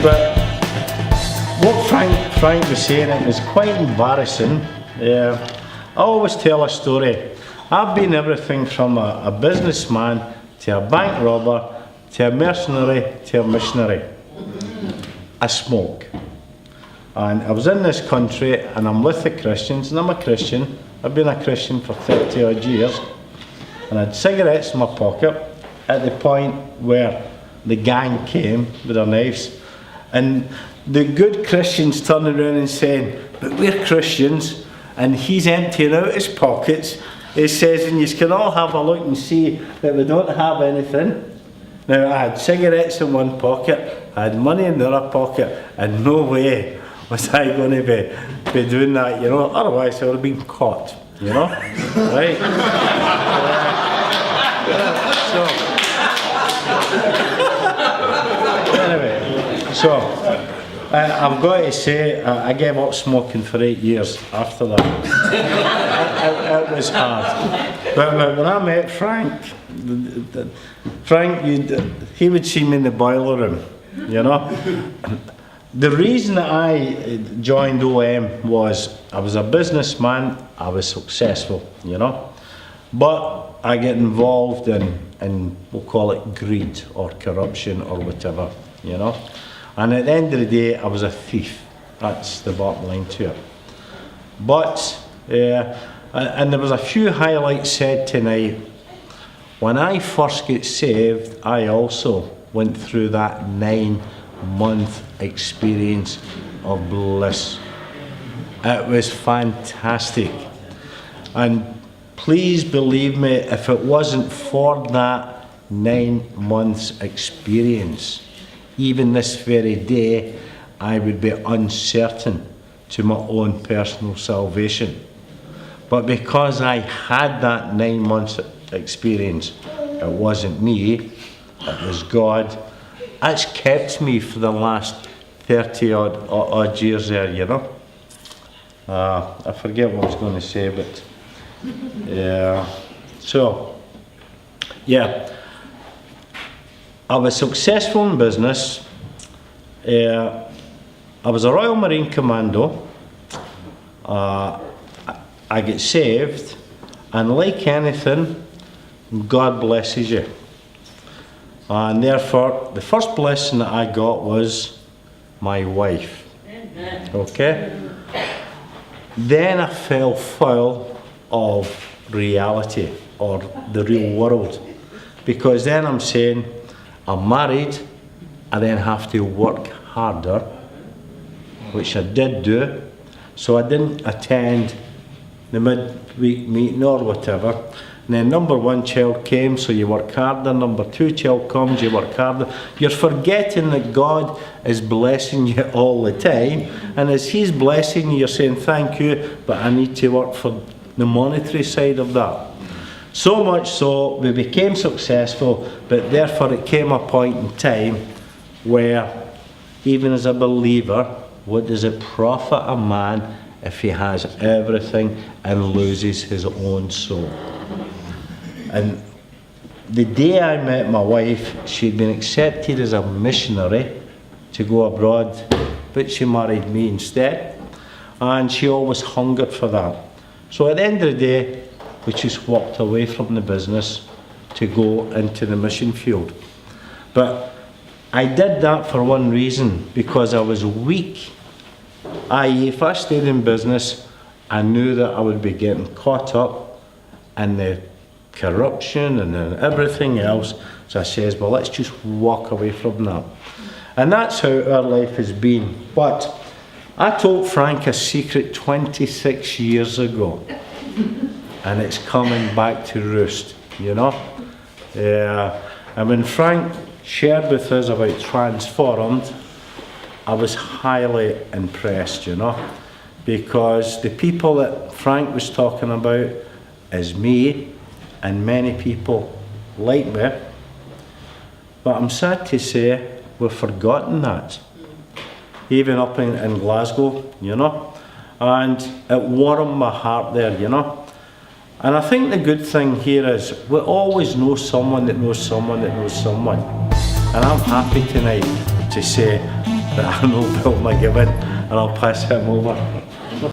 But what Frank was saying, it was quite embarrassing. I always tell a story. I've been everything from a businessman to a bank robber to a mercenary to a missionary. I smoke. And I was in this country and I'm with the Christians, and I'm a Christian. I've been a Christian for 30 odd years. And I had cigarettes in my pocket at the point where the gang came with their knives. And the good Christians turning around and saying, but we're Christians, and he's emptying out his pockets. He says, and you can all have a look and see that we don't have anything. Now, I had cigarettes in one pocket, I had money in the other pocket, and no way was I going to be doing that, you know, otherwise I would have been caught, you know, right? Anyway, so I've got to say, I gave up smoking for 8 years after that. It was hard. But when I met Frank, he would see me in the boiler room, you know. The reason that I joined OM was I was a businessman, I was successful, you know. But I get involved in we'll call it greed or corruption or whatever, you know. And at the end of the day, I was a thief. That's the bottom line to it. But, and there was a few highlights said tonight. When I first get saved, I also went through that 9-month experience of bliss. It was fantastic. And please believe me, if it wasn't for that 9 months experience, even this very day, I would be uncertain to my own personal salvation. But because I had that 9 months experience, it wasn't me, it was God. That's kept me for the last 30 odd years there, you know. I forget what I was going to say, but so, yeah. I was successful in business. I was a Royal Marine Commando. I get saved, and like anything, God blesses you. And therefore, the first blessing that I got was my wife. Okay? Then I fell foul of reality, or the real world. Because then I'm saying, I'm married, I then have to work harder, which I did do. So I didn't attend the midweek meeting or whatever. And then number 1 child came, so you work harder. Number 2 child comes, you work harder. You're forgetting that God is blessing you all the time. And as He's blessing you, you're saying, thank you, but I need to work for the monetary side of that. So much so, we became successful, but therefore it came a point in time where, even as a believer, what does it profit a man if he has everything and loses his own soul? And the day I met my wife, she'd been accepted as a missionary to go abroad, but she married me instead, and she always hungered for that. So at the end of the day, we just walked away from the business to go into the mission field. But I did that for one reason, because I was weak. I.e., if I stayed in business, I knew that I would be getting caught up in the corruption and everything else. So I says, well, let's just walk away from that. And that's how our life has been. But I told Frank a secret 26 years ago. And it's coming back to roost, you know. And when Frank shared with us about Transformed, I was highly impressed, you know, because the people that Frank was talking about is me and many people like me. But I'm sad to say we've forgotten that, even up in Glasgow, you know, and it warmed my heart there, you know. And I think the good thing here is we always know someone that knows someone that knows someone. And I'm happy tonight to say that Arnold built my giving, and I'll pass him over.